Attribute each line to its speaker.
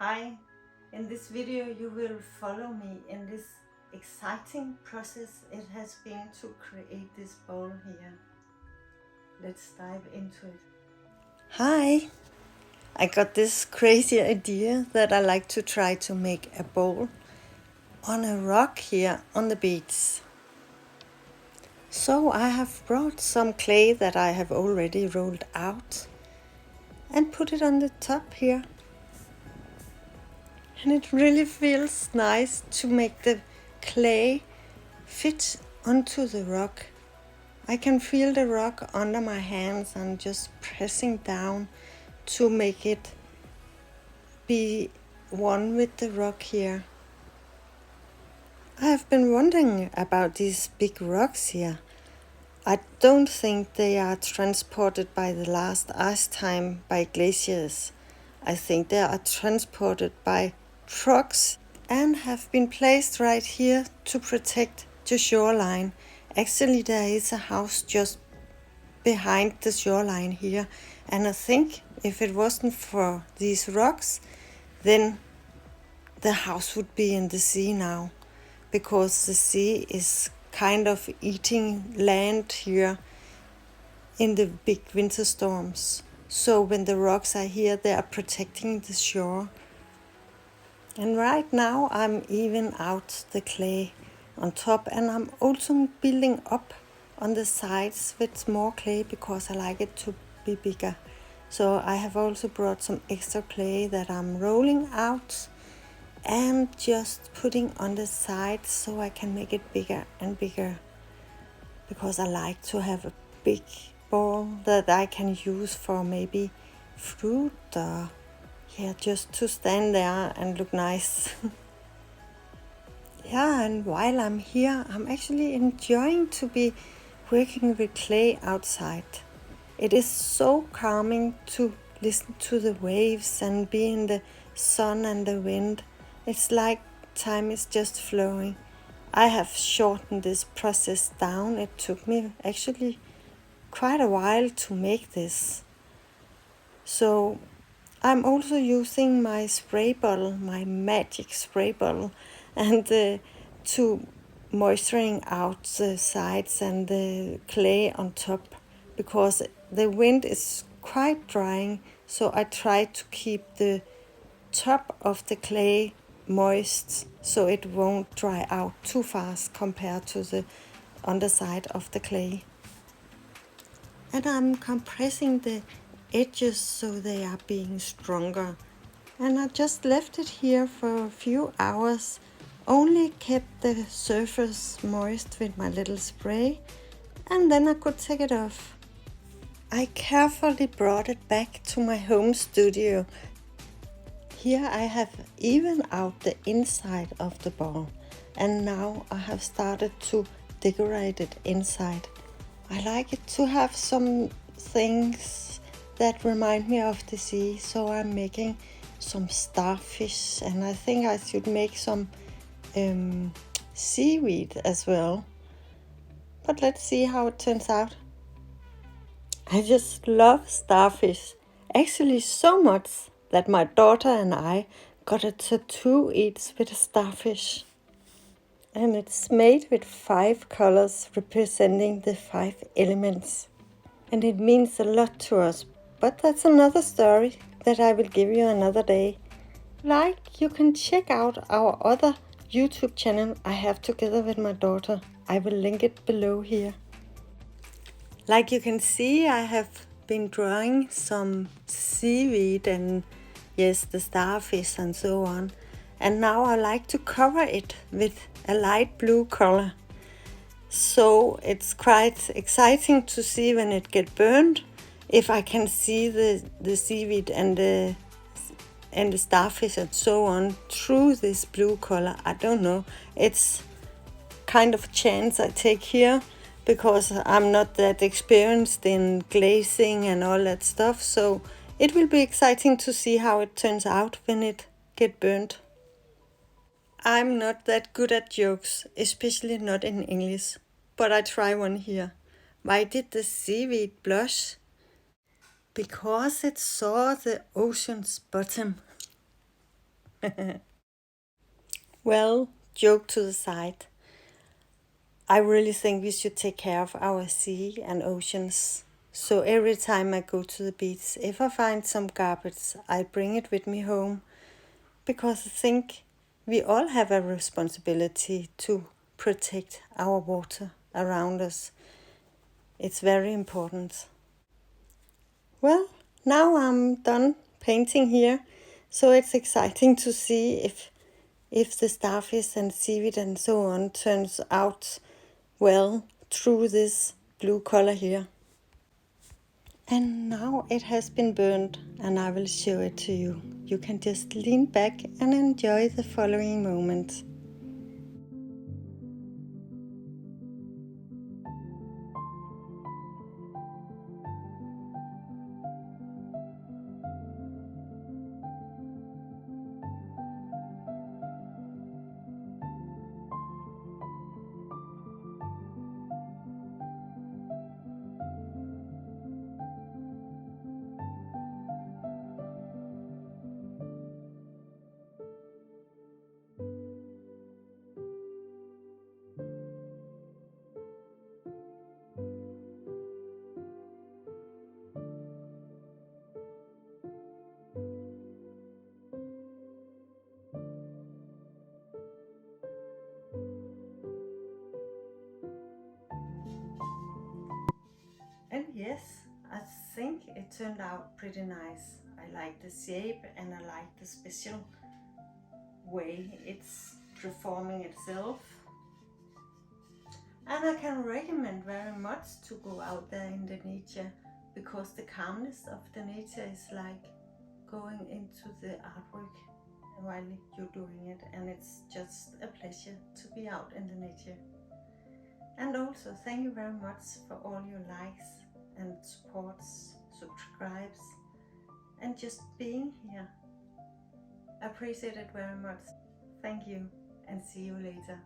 Speaker 1: Hi, in this video you will follow me in this exciting process it has been to create this bowl here. Let's dive into it. Hi, I got this crazy idea that I like to try to make a bowl on a rock here on the beach. So I have brought some clay that I have already rolled out and put it on the top here. And it really feels nice to make the clay fit onto the rock. I can feel the rock under my hands and just pressing down to make it be one with the rock here. I have been wondering about these big rocks here. I don't think they are transported by the last ice time by glaciers. I think they are transported by trucks and have been placed right here to protect the shoreline. Actually, there is a house just behind the shoreline here, and I think if it wasn't for these rocks, then the house would be in the sea now, because the sea is kind of eating land here in the big winter storms. So when the rocks are here, they are protecting the shore. And right now I'm even out the clay on top, and I'm also building up on the sides with more clay because I like it to be bigger. So I have also brought some extra clay that I'm rolling out and just putting on the sides so I can make it bigger and bigger, because I like to have a big ball that I can use for maybe fruit or just to stand there and look nice. And while I'm here, I'm actually enjoying to be working with clay outside. It is so calming to listen to the waves and be in the sun and the wind. It's like time is just flowing. I have shortened this process down. It took me actually quite a while to make this. So I'm also using my spray bottle, my magic spray bottle, and to moisturizing out the sides and the clay on top, because the wind is quite drying. So I try to keep the top of the clay moist so it won't dry out too fast compared to the underside of the clay. And I'm compressing the edges so they are being stronger. And I just left it here for a few hours, only kept the surface moist with my little spray, and then I could take it off. I carefully brought it back to my home studio. Here I have evened out the inside of the ball, and now I have started to decorate it inside. I like it to have some things that remind me of the sea, so I'm making some starfish, and I think I should make some seaweed as well. But let's see how it turns out. I just love starfish, actually so much that my daughter and I got a tattoo each with a starfish. And it's made with 5 colors representing the 5 elements. And it means a lot to us, but that's another story that I will give you another day. You can check out our other YouTube channel I have together with my daughter. I will link it below here. Like you can see, I have been drawing some seaweed and the starfish and so on. And now I like to cover it with a light blue color. So it's quite exciting to see when it gets burned, if I can see the seaweed and the starfish and so on through this blue color. I don't know. It's kind of a chance I take here, because I'm not that experienced in glazing and all that stuff. So it will be exciting to see how it turns out when it gets burned. I'm not that good at jokes, especially not in English, but I try one here. Why did the seaweed blush? Because it saw the ocean's bottom. Well, joke to the side. I really think we should take care of our sea and oceans. So every time I go to the beach, if I find some garbage, I bring it with me home because I think we all have a responsibility to protect our water around us. It's very important. Well, now I'm done painting here, so it's exciting to see if the starfish and seaweed and so on turns out well through this blue color here. And now it has been burned and I will show it to you. You can just lean back and enjoy the following moment. And yes, I think it turned out pretty nice. I like the shape and I like the special way it's performing itself. And I can recommend very much to go out there in the nature because the calmness of the nature is like going into the artwork while you're doing it, and it's just a pleasure to be out in the nature. And also thank you very much for all your likes and supports, subscribes, and just being here. I appreciate it very much. Thank you and see you later.